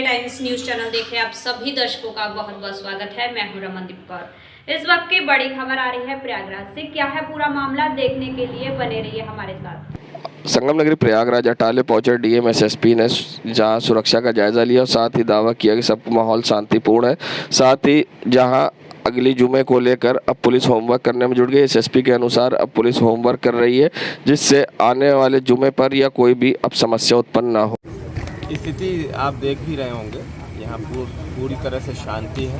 Times news channel देखे आप सभी दर्शकों का बहुत बहुत स्वागत है। मैं हूं रमनदीप कौर। इस वक्त की बड़ी खबर आ रही है प्रयागराज से। क्या है पूरा मामला, देखने के लिए बने रहिए हमारे साथ। संगम नगरी प्रयागराज अटाले पहुंचे डीएम एसएसपी ने जहां सुरक्षा का जायजा लिया और साथ ही दावा किया कि सब माहौल शांतिपूर्ण है। साथ ही जहां अगली जुमे को लेकर अब पुलिस होमवर्क करने में जुट गई। एसएसपी के अनुसार अब पुलिस होमवर्क कर रही है, जिससे आने वाले जुमे पर या कोई भी अब समस्या उत्पन्न ना हो। स्थिति आप देख भी रहे होंगे, यहाँ पूरी तरह से शांति है।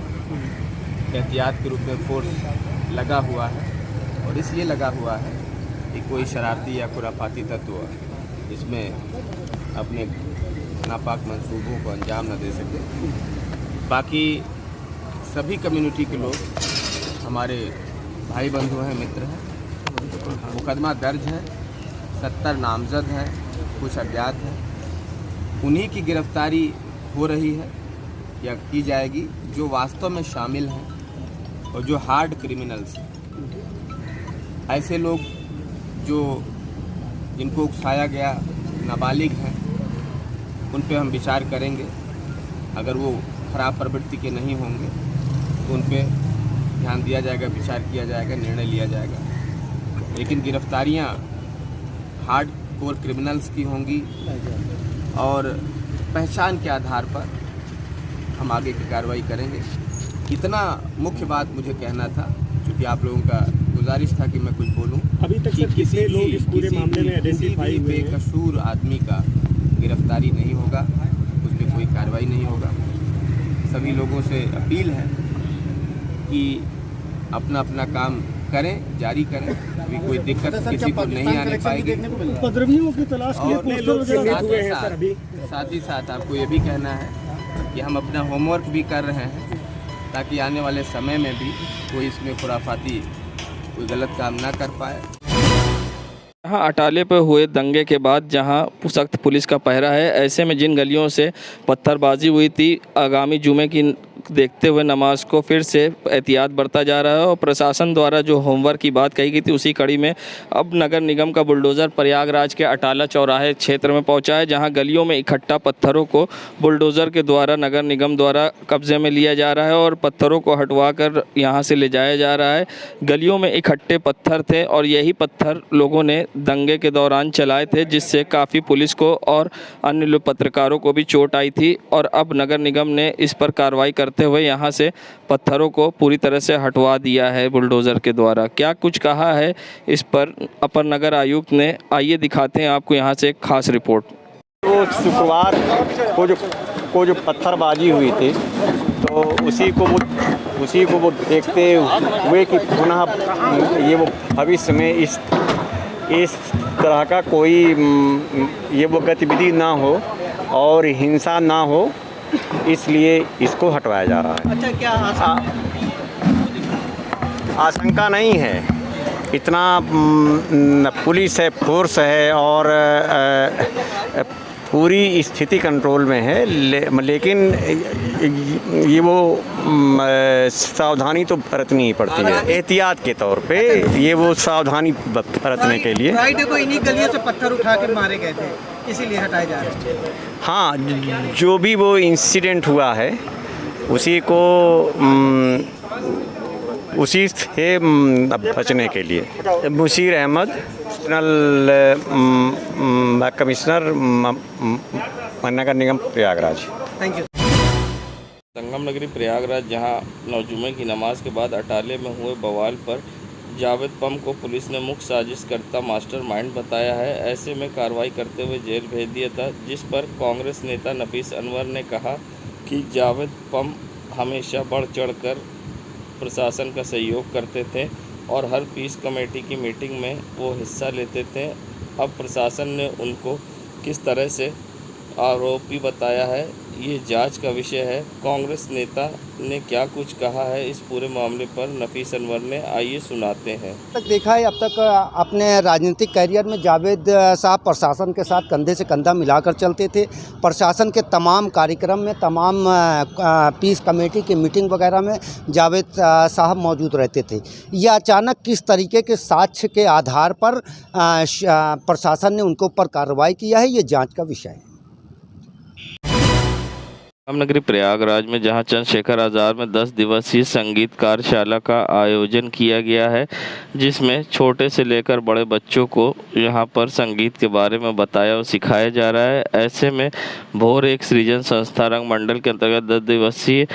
एहतियात के रूप में फोर्स लगा हुआ है और इसलिए लगा हुआ है कि कोई शरारती या खुराफाती तत्व इसमें अपने नापाक मंसूबों को अंजाम न दे सके। बाकी सभी कम्युनिटी के लोग हमारे भाई बंधु हैं, मित्र हैं। मुकदमा दर्ज है, 70 नामजद हैं, कुछ अज्ञात हैं। उन्हीं की गिरफ्तारी हो रही है या की जाएगी जो वास्तव में शामिल हैं और जो हार्ड क्रिमिनल्स हैं। ऐसे लोग जो जिनको उकसाया गया नाबालिग हैं, उन पे हम विचार करेंगे। अगर वो खराब प्रवृत्ति के नहीं होंगे तो उन पे ध्यान दिया जाएगा, विचार किया जाएगा, निर्णय लिया जाएगा। लेकिन गिरफ्तारियां हार्ड कोर क्रिमिनल्स की होंगी और पहचान के आधार पर हम आगे की कार्रवाई करेंगे। इतना मुख्य बात मुझे कहना था, क्योंकि आप लोगों का गुजारिश था कि मैं कुछ बोलूं। अभी तक सर किसी लोग इस पूरे मामले में आइडेंटिफाई हुए हैं? बेकसूर आदमी का गिरफ्तारी नहीं होगा, उस पर कोई कार्रवाई नहीं होगा। सभी लोगों से अपील है कि अपना अपना काम करें, जारी करें। अभी कोई दिक्कत किसी को नहीं आने पाएगी। उपद्रवियों की तलाश के लिए साथ ही साथ आपको ये भी कहना है कि हम अपना होमवर्क भी कर रहे हैं, ताकि आने वाले समय में भी कोई इसमें खुराफाती कोई गलत काम ना कर पाए। हाँ, अटाले पर हुए दंगे के बाद जहां सख्त पुलिस का पहरा है, ऐसे में जिन गलियों से पत्थरबाजी हुई थी, आगामी जुमे की देखते हुए नमाज को फिर से एहतियात बरता जा रहा है। और प्रशासन द्वारा जो होमवर्क की बात कही गई थी, उसी कड़ी में अब नगर निगम का बुलडोज़र प्रयागराज के अटाला चौराहे क्षेत्र में पहुंचा है, जहां गलियों में इकट्ठा पत्थरों को बुलडोज़र के द्वारा नगर निगम द्वारा कब्जे में लिया जा रहा है और पत्थरों को हटवा कर यहाँ से ले जाया जा रहा है। गलियों में इकट्ठे पत्थर थे और यही पत्थर लोगों ने दंगे के दौरान चलाए थे, जिससे काफ़ी पुलिस को और अन्य लोग पत्रकारों को भी चोट आई थी। और अब नगर निगम ने इस पर कार्रवाई करते हुए यहाँ से पत्थरों को पूरी तरह से हटवा दिया है बुलडोज़र के द्वारा। क्या कुछ कहा है इस पर अपर नगर आयुक्त ने, आइए दिखाते हैं आपको यहाँ से एक खास रिपोर्ट। तो शुक्रवार को जो पत्थरबाजी हुई थी, तो उसी को वो देखते हुए कि पुनः ये वो भविष्य में इस तरह का कोई ये वो गतिविधि ना हो और हिंसा ना हो, इसलिए इसको हटवाया जा रहा है। अच्छा, क्या आशंका नहीं है। इतना पुलिस है, फोर्स है और पूरी स्थिति कंट्रोल में है। लेकिन ये वो सावधानी तो बरतनी ही पड़ती है, एहतियात के तौर पे ये वो सावधानी बरतने के लिए। फ्राइडे को इन्हीं गलियों से पत्थर उठा के मारे गए थे, इसीलिए हटाए जा रहे हैं। हाँ, जो भी वो इंसिडेंट हुआ है उसी को उसी से बचने के लिए मुशीर अहमद, कमिश्नर नगर निगम प्रयागराज। Thank you. संगम नगरी प्रयागराज जहां नौजुमे की नमाज के बाद अटाले में हुए बवाल पर जावेद पम को पुलिस ने मुख्य साजिशकर्ता मास्टरमाइंड बताया है। ऐसे में कार्रवाई करते हुए जेल भेज दिया था, जिस पर कांग्रेस नेता नफीस अनवर ने कहा कि जावेद पम हमेशा बढ़ चढ़कर प्रशासन का सहयोग करते थे और हर पीस कमेटी की मीटिंग में वो हिस्सा लेते थे। अब प्रशासन ने उनको किस तरह से आरोपी बताया है, ये जांच का विषय है। कांग्रेस नेता ने क्या कुछ कहा है इस पूरे मामले पर, नफीस अनवर ने, आइए सुनाते हैं। तक देखा है, अब तक अपने राजनीतिक करियर में जावेद साहब प्रशासन के साथ कंधे से कंधा मिलाकर चलते थे। प्रशासन के तमाम कार्यक्रम में, तमाम पीस कमेटी की मीटिंग वगैरह में जावेद साहब मौजूद रहते थे। यह अचानक किस तरीके के साक्ष्य के आधार पर प्रशासन ने उनके ऊपर कार्रवाई किया है, ये जाँच का विषय है। रामनगरी प्रयागराज में जहां चंद्रशेखर आज़ाद में 10 दिवसीय संगीत कार्यशाला का आयोजन किया गया है, जिसमें छोटे से लेकर बड़े बच्चों को यहां पर संगीत के बारे में बताया और सिखाया जा रहा है। ऐसे में भोर एक सृजन संस्था रंग मंडल के अंतर्गत 10 दिवसीय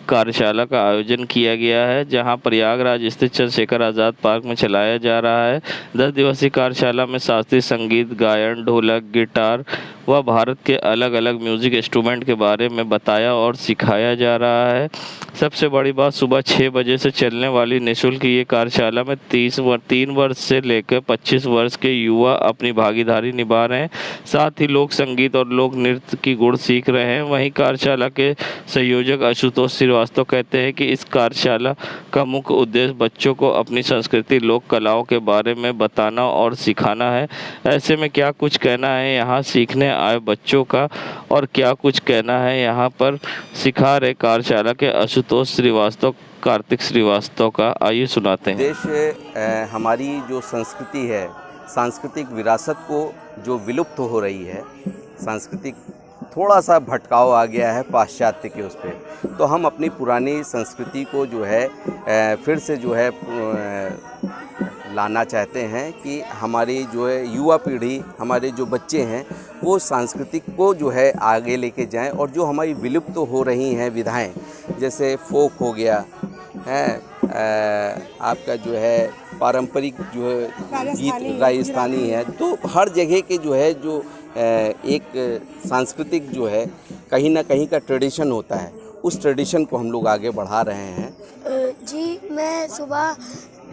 कार्यशाला का आयोजन किया गया है, जहां प्रयागराज स्थित चंद्रशेखर आज़ाद पार्क में चलाया जा रहा है। 10 दिवसीय कार्यशाला में शास्त्रीय संगीत, गायन, ढोलक, गिटार व भारत के अलग अलग म्यूज़िक इंस्ट्रूमेंट के बारे में बताया और सिखाया जा रहा है। सबसे बड़ी बात, सुबह 6 बजे से चलने वाली निःशुल्क ये कार्यशाला में 3 वर्ष से लेकर 25 वर्ष के युवा अपनी भागीदारी निभा रहे हैं। साथ ही लोक संगीत और लोक नृत्य की गुण सीख रहे हैं। वहीं कार्यशाला के संयोजक आशुतोष श्रीवास्तव कहते हैं कि इस कार्यशाला का मुख्य उद्देश्य बच्चों को अपनी संस्कृति, लोक कलाओं के बारे में बताना और सिखाना है। ऐसे में क्या कुछ कहना है यहाँ सीखने आए बच्चों का और क्या कुछ कहना है यहाँ पर सिखा रहे कार्यशाला के आशुतोष श्रीवास्तव, कार्तिक श्रीवास्तव का, आइए सुनाते हैं। देश हमारी जो संस्कृति है, सांस्कृतिक विरासत को जो विलुप्त हो रही है, सांस्कृतिक थोड़ा सा भटकाव आ गया है पाश्चात्य के उस पर, तो हम अपनी पुरानी संस्कृति को जो है फिर से जो है लाना चाहते हैं कि हमारी जो है युवा पीढ़ी, हमारे जो बच्चे हैं, वो सांस्कृतिक को जो है आगे लेके जाएं और जो हमारी विलुप्त हो रही हैं विधाएं, जैसे फोक हो गया है, आपका जो है पारंपरिक जो है गीत राजस्थानी है, तो हर जगह के जो है जो एक सांस्कृतिक जो है कहीं ना कहीं का ट्रेडिशन होता है, उस ट्रेडिशन को हम लोग आगे बढ़ा रहे हैं। जी, मैं सुबह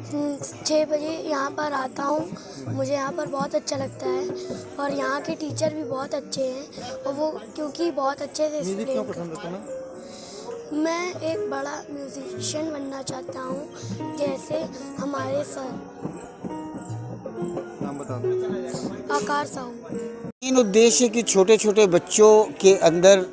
6 बजे यहाँ पर आता हूँ। मुझे यहाँ पर बहुत अच्छा लगता है और यहाँ के टीचर भी बहुत अच्छे हैं और वो क्योंकि बहुत अच्छे से एक्सप्लेन करते हैं। मैं एक बड़ा म्यूजिशियन बनना चाहता हूँ, जैसे हमारे सर। नाम बता दो। आकार साहू। मेन उद्देश्य कि छोटे छोटे बच्चों के अंदर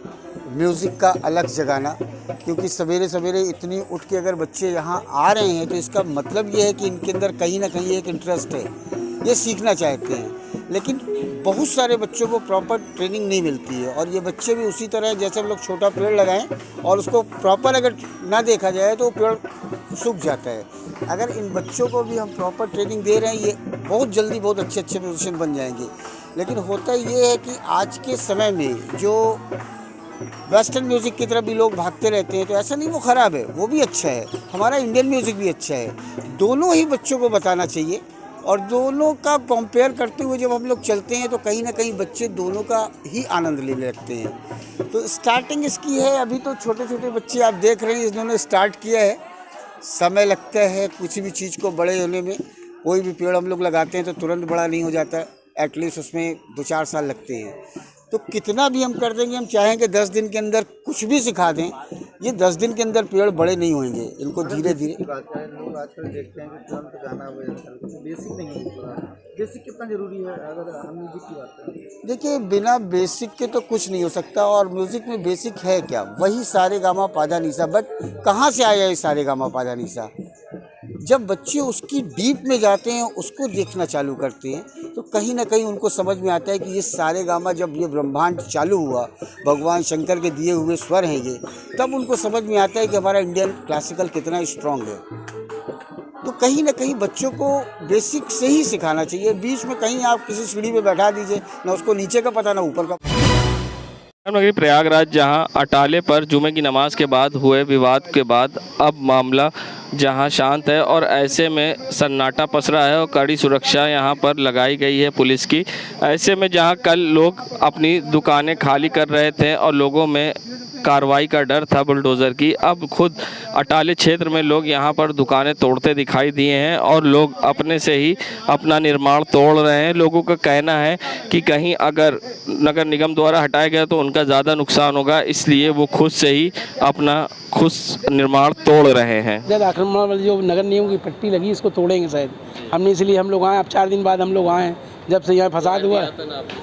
म्यूज़िक का अलग जगाना, क्योंकि सवेरे सवेरे इतनी उठ के अगर बच्चे यहाँ आ रहे हैं तो इसका मतलब ये है कि इनके अंदर कहीं ना कहीं एक इंटरेस्ट है, ये सीखना चाहते हैं। लेकिन बहुत सारे बच्चों को प्रॉपर ट्रेनिंग नहीं मिलती है और ये बच्चे भी उसी तरह जैसे हम लोग छोटा पेड़ लगाएं और उसको प्रॉपर अगर ना देखा जाए तो पेड़ सूख जाता है। अगर इन बच्चों को भी हम प्रॉपर ट्रेनिंग दे रहे हैं, ये बहुत जल्दी बहुत अच्छे म्यूजिशियन बन जाएंगे। लेकिन होता ये है कि आज के समय में जो वेस्टर्न म्यूज़िक की तरफ भी लोग भागते रहते हैं, तो ऐसा नहीं वो ख़राब है, वो भी अच्छा है, हमारा इंडियन म्यूज़िक भी अच्छा है। दोनों ही बच्चों को बताना चाहिए और दोनों का कंपेयर करते हुए जब हम लोग चलते हैं तो कहीं ना कहीं बच्चे दोनों का ही आनंद लेने लगते हैं। तो स्टार्टिंग इसकी है, अभी तो छोटे छोटे बच्चे आप देख रहे हैं, इन्होंने स्टार्ट किया है। समय लगता है कुछ भी चीज़ को बड़े होने में। कोई भी पेड़ हम लोग लगाते हैं तो तुरंत बड़ा नहीं हो जाता, एटलीस्ट उसमें 2-4 साल लगते हैं। तो कितना भी हम कर देंगे, हम चाहेंगे 10 दिन के अंदर कुछ भी सिखा दें, ये 10 दिन के अंदर पेड़ बड़े नहीं होंगे। इनको धीरे धीरे लोग आजकल देखते हैं कि तुरंत गाना बेसिक नहीं है। बेसिक कितना ज़रूरी है अगर हम म्यूज़िक की बात करें? देखिए, बिना बेसिक के तो कुछ नहीं हो सकता। और म्यूज़िक में बेसिक है क्या? वही सारे गामा पाधा निसा। बट कहाँ से आया ये सारे गामा पाधा निसा? जब बच्चे उसकी डीप में जाते हैं, उसको देखना चालू करते हैं, तो कहीं ना कहीं उनको समझ में आता है कि ये सारे गामा, जब ये ब्रह्मांड चालू हुआ, भगवान शंकर के दिए हुए स्वर हैं ये, तब उनको समझ में आता है कि हमारा इंडियन क्लासिकल कितना स्ट्रॉन्ग है। तो कहीं ना कहीं बच्चों को बेसिक से ही सिखाना चाहिए। बीच में कहीं आप किसी सीढ़ी पे बैठा दीजिए, ना उसको नीचे का पता ना ऊपर का। रामनगरी प्रयागराज जहां अटाले पर जुमे की नमाज के बाद हुए विवाद के बाद अब मामला जहां शांत है और ऐसे में सन्नाटा पसरा है और कड़ी सुरक्षा यहां पर लगाई गई है पुलिस की। ऐसे में जहां कल लोग अपनी दुकानें खाली कर रहे थे और लोगों में कार्रवाई का डर था बुलडोज़र की, अब खुद अटाले क्षेत्र में लोग यहां पर दुकानें तोड़ते दिखाई दिए हैं और लोग अपने से ही अपना निर्माण तोड़ रहे हैं। लोगों का कहना है कि कहीं अगर नगर निगम द्वारा हटाया गया तो उनका ज़्यादा नुकसान होगा, इसलिए वो खुद से ही अपना खुद निर्माण तोड़ रहे हैं। जब आक्रमण वाली जो नगर निगम की पट्टी लगी, इसको तोड़ेंगे शायद। हमने इसलिए हम लोग आए, अब 4 दिन बाद हम लोग आए, जब से यहाँ फसाद हुआ।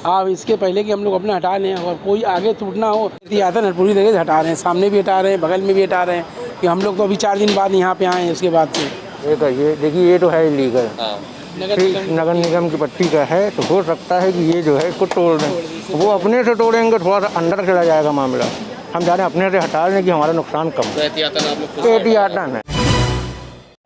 अब इसके पहले कि हम लोग अपना हटा लें और कोई आगे टूटना हो, आतन पूरी तरह से हटा रहे हैं, सामने भी हटा रहे हैं, बगल में भी हटा रहे हैं कि हम लोग तो अभी 4 दिन बाद यहाँ पे आए हैं। उसके बाद से ये देखिए, ये तो है इलीगल, नगर निगम की पट्टी का है, तो हो सकता है कि ये जो है इसको तोड़ दें। वो अपने से तोड़ेंगे, थोड़ा सा अंदर चला जाएगा मामला। हम चाह रहे हैं अपने से हटा लें कि हमारा नुकसान कम हो। एहतियातन आप लोग एहतियातन है।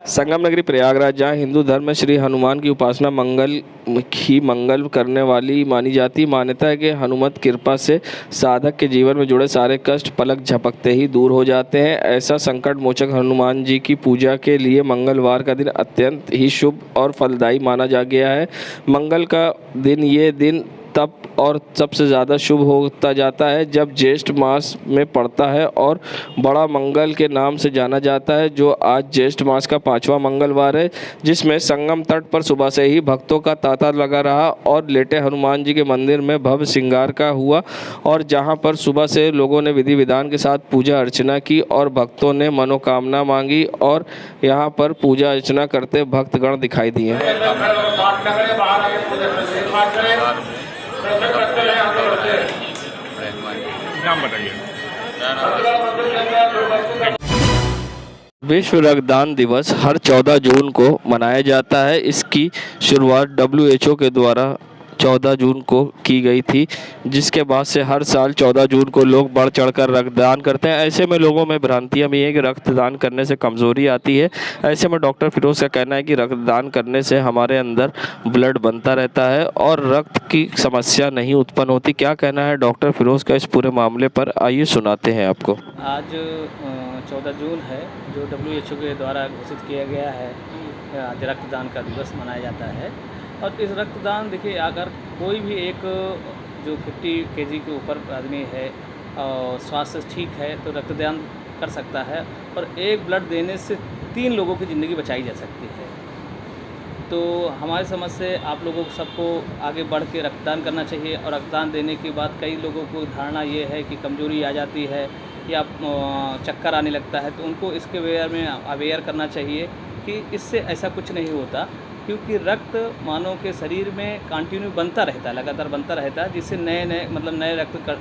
संगम नगरी प्रयागराज, जहाँ हिंदू धर्म में श्री हनुमान की उपासना मंगल करने वाली मानी जाती। मान्यता है कि हनुमत कृपा से साधक के जीवन में जुड़े सारे कष्ट पलक झपकते ही दूर हो जाते हैं। ऐसा संकट मोचक हनुमान जी की पूजा के लिए मंगलवार का दिन अत्यंत ही शुभ और फलदायी माना जा गया है। मंगल का दिन ये दिन तब और सबसे ज़्यादा शुभ होता जाता है जब ज्येष्ठ मास में पड़ता है और बड़ा मंगल के नाम से जाना जाता है, जो आज ज्येष्ठ मास का 5वां मंगलवार है, जिसमें संगम तट पर सुबह से ही भक्तों का तांता लगा रहा और लेटे हनुमान जी के मंदिर में भव्य श्रृंगार का हुआ और जहां पर सुबह से लोगों ने विधि विधान के साथ पूजा अर्चना की और भक्तों ने मनोकामना मांगी और यहां पर पूजा अर्चना करते भक्तगण दिखाई दिए। नाम बताइए। विश्व रक्तदान दिवस हर 14 जून को मनाया जाता है। इसकी शुरुआत WHO के द्वारा 14 जून को की गई थी, जिसके बाद से हर साल 14 जून को लोग बढ़ चढ़कर रक्तदान करते हैं। ऐसे में लोगों में भ्रांतियां भी हैं कि रक्तदान करने से कमज़ोरी आती है। ऐसे में डॉक्टर फिरोज़ का कहना है कि रक्तदान करने से हमारे अंदर ब्लड बनता रहता है और रक्त की समस्या नहीं उत्पन्न होती। क्या कहना है डॉक्टर फिरोज़ का इस पूरे मामले पर, आइए सुनाते हैं आपको। आज 14 जून है, जो WHO के द्वारा घोषित किया गया है, आज रक्तदान का दिवस मनाया जाता है। और इस रक्तदान, देखिए, अगर कोई भी एक जो 50 kg के ऊपर आदमी है और स्वास्थ्य ठीक है तो रक्तदान कर सकता है और एक ब्लड देने से 3 लोगों की ज़िंदगी बचाई जा सकती है। तो हमारी समझ से आप लोगों को सबको आगे बढ़ के रक्तदान करना चाहिए। और रक्तदान देने के बाद कई लोगों को धारणा ये है कि कमज़ोरी आ जाती है या चक्कर आने लगता है, तो उनको इसके बारे में अवेयर करना चाहिए कि इससे ऐसा कुछ नहीं होता, क्योंकि रक्त मानव के शरीर में कंटिन्यू बनता रहता है, लगातार बनता रहता है, जिससे नए रक्त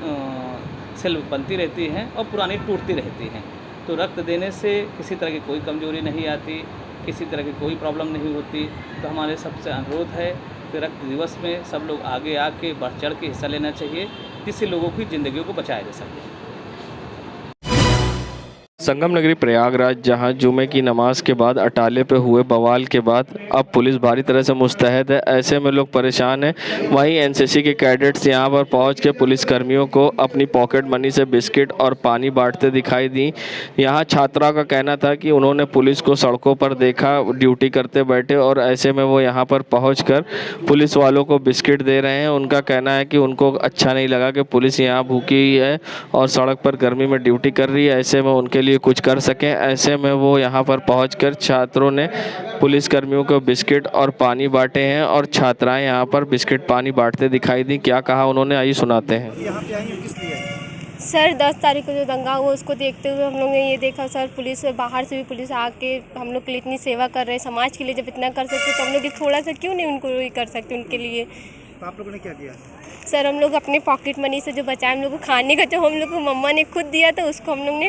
सेल बनती रहती हैं और पुरानी टूटती रहती हैं। तो रक्त देने से किसी तरह की कोई कमजोरी नहीं आती, किसी तरह की कोई प्रॉब्लम नहीं होती। तो हमारे सबसे अनुरोध है कि रक्त दिवस में सब लोग आगे आके बढ़ चढ़ के हिस्सा लेना चाहिए, जिससे लोगों की ज़िंदगियों को बचाया जा सके। संगम नगरी प्रयागराज, जहां जुमे की नमाज के बाद अटाले पे हुए बवाल के बाद अब पुलिस भारी तरह से मुस्तैद है। ऐसे में लोग परेशान हैं। वहीं एनसीसी के कैडेट्स यहां पर पहुंच के पुलिस कर्मियों को अपनी पॉकेट मनी से बिस्किट और पानी बांटते दिखाई दी। यहां छात्रा का कहना था कि उन्होंने पुलिस को सड़कों पर देखा ड्यूटी करते बैठे और ऐसे में वो यहां पर पहुँच कर पुलिस वालों को बिस्किट दे रहे हैं। उनका कहना है कि उनको अच्छा नहीं लगा कि पुलिस यहाँ भूखी है और सड़क पर गर्मी में ड्यूटी कर रही है, ऐसे में उनके लिए कुछ कर सकें। ऐसे में वो यहाँ पर पहुंचकर छात्रों ने पुलिस कर्मियों को बिस्किट और पानी बांटे हैं और छात्राएं यहाँ पर बिस्किट पानी बांटते दिखाई दी। क्या कहा उन्होंने, आइए सुनाते हैं। यहाँ पे आई हो किस लिए? सर 10 तारीख को जो दंगा हुआ उसको देखते हुए हम लोग ने ये देखा सर, पुलिस बाहर से भी पुलिस आके हम लोग के लिए इतनी सेवा कर रहे हैं, समाज के लिए जब इतना कर सकते तो हम लोग थोड़ा सा क्यों नहीं उनको ये कर सकते उनके लिए। तो आप लोगों ने क्या किया? सर हम लोग अपने पॉकेट मनी से जो बचाए, हम लोग को खाने का जो हम लोग को मम्मा ने खुद दिया था उसको हम लोग ने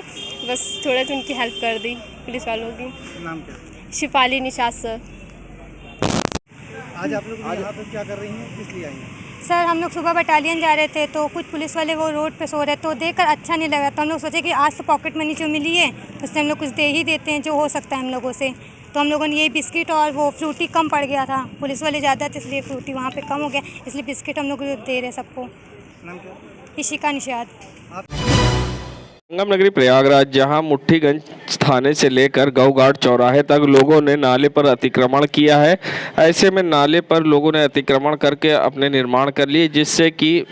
बस थोड़ा सा उनकी हेल्प कर दी पुलिस वालों की। नाम क्या? शिफाली निशात सर। आज आप लोग यहाँ पर क्या कर रही हैं, किस लिए आई हैं? सर हम लोग सुबह बटालियन जा रहे थे तो कुछ पुलिस वाले वो रोड पे सो रहे तो देखकर अच्छा नहीं लगा, तो हम लोग सोचे कि आज तो पॉकेट मनी जो मिली है उससे हम लोग कुछ दे ही देते हैं जो हो सकता है हम लोगों से। तो हम लोगों ने ये बिस्किट और वो फ्रूटी कम पड़ गया था, पुलिस वाले ज़्यादा थे इसलिए फ्रूटी वहाँ पे कम हो गया, इसलिए बिस्किट हम लोग दे रहे सबको। नाम क्या? इशिका निशात। संगम नगरी प्रयागराज, जहां मुट्ठीगंज थाने से लेकर गौघाट चौराहे तक लोगों ने नाले पर अतिक्रमण किया है। ऐसे में नाले पर लोगों ने अतिक्रमण करके अपने निर्माण कर लिए, जिससे कि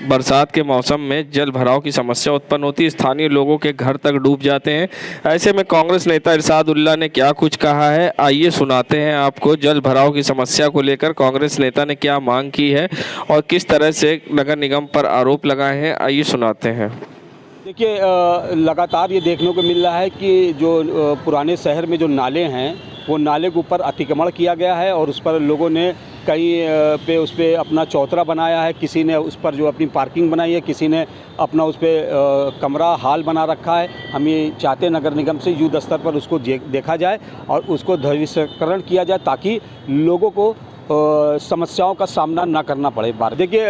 बरसात के मौसम में जल भराव की समस्या उत्पन्न होती है, स्थानीय लोगों के घर तक डूब जाते हैं। ऐसे में कांग्रेस नेता इरशादुल्लाह ने क्या कुछ कहा है, आइए सुनाते हैं आपको। जल भराव की समस्या को लेकर कांग्रेस नेता ने क्या मांग की है और किस तरह से नगर निगम पर आरोप लगाए हैं, आइए सुनाते हैं। देखिए, लगातार ये देखने को मिल रहा है कि जो पुराने शहर में जो नाले हैं वो नाले के ऊपर अतिक्रमण किया गया है और उस पर लोगों ने कहीं पे उस पर अपना चौतरा बनाया है, किसी ने उस पर जो अपनी पार्किंग बनाई है, किसी ने अपना उस पर कमरा हाल बना रखा है। हम ये चाहते हैं नगर निगम से युद्ध स्तर पर उसको देखा जाए और उसको ध्वस्तीकरण किया जाए ताकि लोगों को समस्याओं का सामना ना करना पड़े। बार देखिए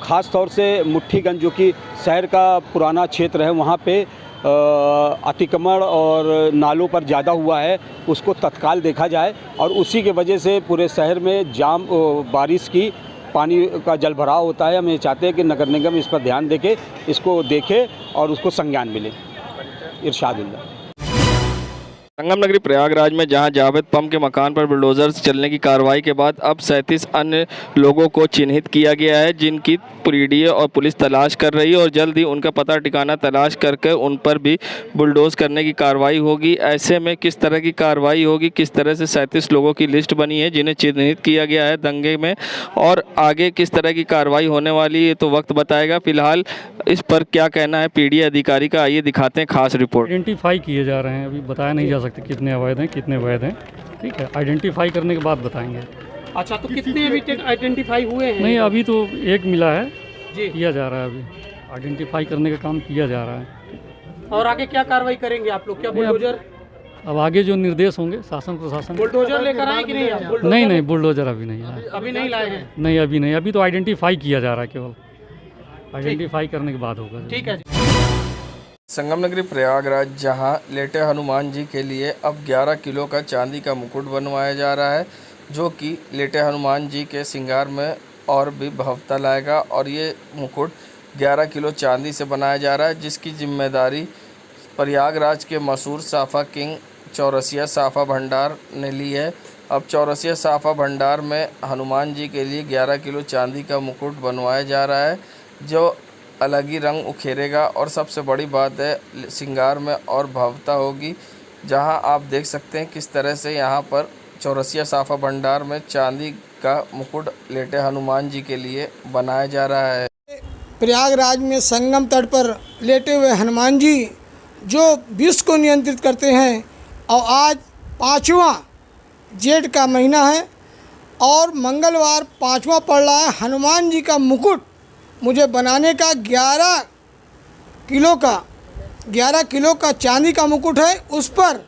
ख़ास तौर से मुट्ठीगंज जो कि शहर का पुराना क्षेत्र है, वहाँ पे अतिक्रमण और नालों पर ज़्यादा हुआ है, उसको तत्काल देखा जाए और उसी के वजह से पूरे शहर में जाम बारिश की पानी का जल भराव होता है। हम ये चाहते हैं कि नगर निगम इस पर ध्यान देके इसको देखे और उसको संज्ञान मिले। इरशादुल्लाह। संगम नगरी प्रयागराज में जहां जावेद पम के मकान पर बुलडोजर चलने की कार्रवाई के बाद अब 37 अन्य लोगों को चिन्हित किया गया है, जिनकी पीडीए और पुलिस तलाश कर रही है और जल्द ही उनका पता ठिकाना तलाश करके उन पर भी बुलडोज करने की कार्रवाई होगी। ऐसे में किस तरह की कार्रवाई होगी, किस तरह से 37 लोगों की लिस्ट बनी है जिन्हें चिन्हित किया गया है दंगे में, और आगे किस तरह की कार्रवाई होने वाली है तो वक्त बताएगा। फिलहाल इस पर क्या कहना है पीडीए अधिकारी का, आइए दिखाते हैं खास रिपोर्ट। आइडेंटिफाई किए जा रहे हैं, अभी बताया नहीं जा सकते कितने अवैध हैं कितने वैध हैं, ठीक है, आइडेंटिफाई करने के बाद बताएंगे। अच्छा, तो कितने अभी तक आइडेंटिफाई हुए हैं? नहीं, अभी तो एक मिला है जी, किया जा रहा है, अभी आइडेंटिफाई करने का काम किया जा रहा है। और आगे क्या कार्रवाई करेंगे आप लोग? क्या बुलडोजर? अब आगे जो निर्देश होंगे शासन प्रशासन। बुलडोजर लेकर आए कि नहीं आप? नहीं, बुलडोजर अभी नहीं आया। अभी नहीं लाए हैं? नहीं, अभी नहीं, अभी तो आइडेंटिफाई किया जा रहा है, केवल आइडेंटिफाई करने के बाद होगा। ठीक है। संगम नगरी प्रयागराज जहां लेटे हनुमान जी के लिए अब 11 किलो का चांदी का मुकुट बनवाया जा रहा है, जो कि लेटे हनुमान जी के श्रृंगार में और भी भव्यता लाएगा। और ये मुकुट 11 किलो चांदी से बनाया जा रहा है, जिसकी जिम्मेदारी प्रयागराज के मशहूर साफा किंग चौरसिया साफा भंडार ने ली है। अब चौरसिया साफा भंडार में हनुमान जी के लिए 11 किलो चांदी का मुकुट बनवाया जा रहा है, जो अलग ही रंग उखेरेगा। और सबसे बड़ी बात है श्रृंगार में और भव्यता होगी, जहां आप देख सकते हैं किस तरह से यहां पर चौरसिया साफा भंडार में चांदी का मुकुट लेटे हनुमान जी के लिए बनाया जा रहा है। प्रयागराज में संगम तट पर लेटे हुए हनुमान जी जो विश्व को नियंत्रित करते हैं, और आज 5वां जेठ का महीना है और मंगलवार 5वां पड़ रहा है। हनुमान जी का मुकुट मुझे बनाने का 11 किलो का चांदी का मुकुट है। उस पर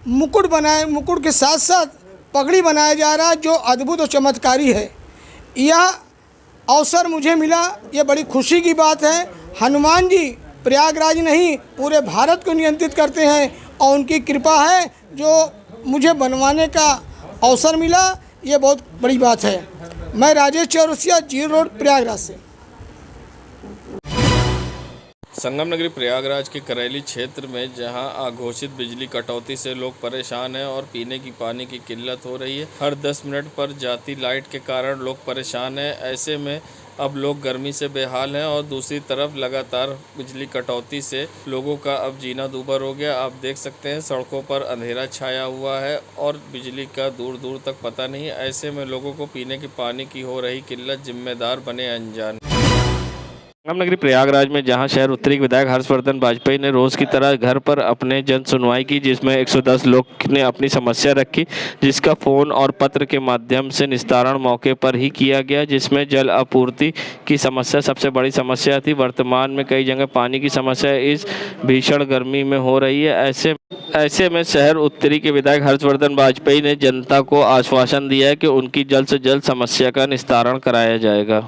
मुकुट के साथ साथ पगड़ी बनाया जा रहा है, जो अद्भुत और चमत्कारी है। यह अवसर मुझे मिला, ये बड़ी खुशी की बात है। हनुमान जी प्रयागराज नहीं पूरे भारत को नियंत्रित करते हैं और उनकी कृपा है जो मुझे बनवाने का अवसर मिला, ये बहुत बड़ी बात है। मैं राजेश चौरसिया, जी रोड, प्रयागराज से। संगम नगरी प्रयागराज के करेली क्षेत्र में जहां अघोषित बिजली कटौती से लोग परेशान हैं और पीने की पानी की किल्लत हो रही है। हर 10 मिनट पर जाती लाइट के कारण लोग परेशान हैं। ऐसे में अब लोग गर्मी से बेहाल हैं और दूसरी तरफ लगातार बिजली कटौती से लोगों का अब जीना दूभर हो गया। आप देख सकते हैं सड़कों पर अंधेरा छाया हुआ है और बिजली का दूर दूर तक पता नहीं। ऐसे में लोगों को पीने के पानी की हो रही किल्लत जिम्मेदार बने अनजान। संगम नगरी प्रयागराज में जहां शहर उत्तरी के विधायक हर्षवर्धन वाजपेयी ने रोज़ की तरह घर पर अपने जन सुनवाई की, जिसमें 110 लोग ने अपनी समस्या रखी, जिसका फ़ोन और पत्र के माध्यम से निस्तारण मौके पर ही किया गया। जिसमें जल आपूर्ति की समस्या सबसे बड़ी समस्या थी। वर्तमान में कई जगह पानी की समस्या इस भीषण गर्मी में हो रही है। ऐसे में शहर उत्तरी के विधायक हर्षवर्धन वाजपेयी ने जनता को आश्वासन दिया है कि उनकी जल्द से जल्द समस्या का निस्तारण कराया जाएगा।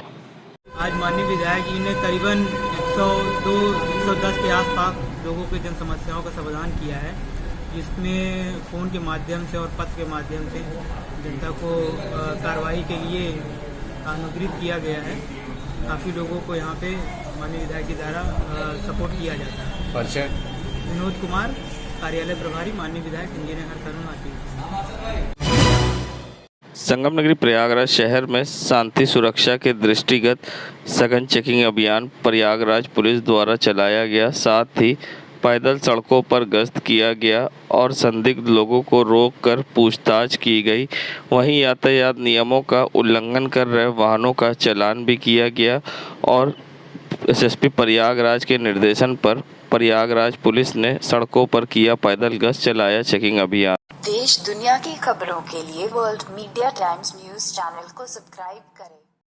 आज माननीय विधायक जी ने करीबन 102-110 के आसपास लोगों के जन समस्याओं का समाधान किया है, जिसमें फ़ोन के माध्यम से और पत्र के माध्यम से जनता को कार्रवाई के लिए अनुग्रहित किया गया है। काफ़ी लोगों को यहाँ पे माननीय विधायक के द्वारा सपोर्ट किया जाता है। परिचय विनोद कुमार, कार्यालय प्रभारी, माननीय विधायक इंजीनियर हरकरुण आती। संगम नगरी प्रयागराज शहर में शांति सुरक्षा के दृष्टिगत सघन चेकिंग अभियान प्रयागराज पुलिस द्वारा चलाया गया। साथ ही पैदल सड़कों पर गश्त किया गया और संदिग्ध लोगों को रोककर पूछताछ की गई। वहीं यातायात नियमों का उल्लंघन कर रहे वाहनों का चालान भी किया गया और एसएसपी प्रयागराज के निर्देशन पर प्रयागराज पुलिस ने सड़कों पर किया पैदल गश्त, चलाया चेकिंग अभियान। देश दुनिया की खबरों के लिए world media times news channel को सब्सक्राइब करें।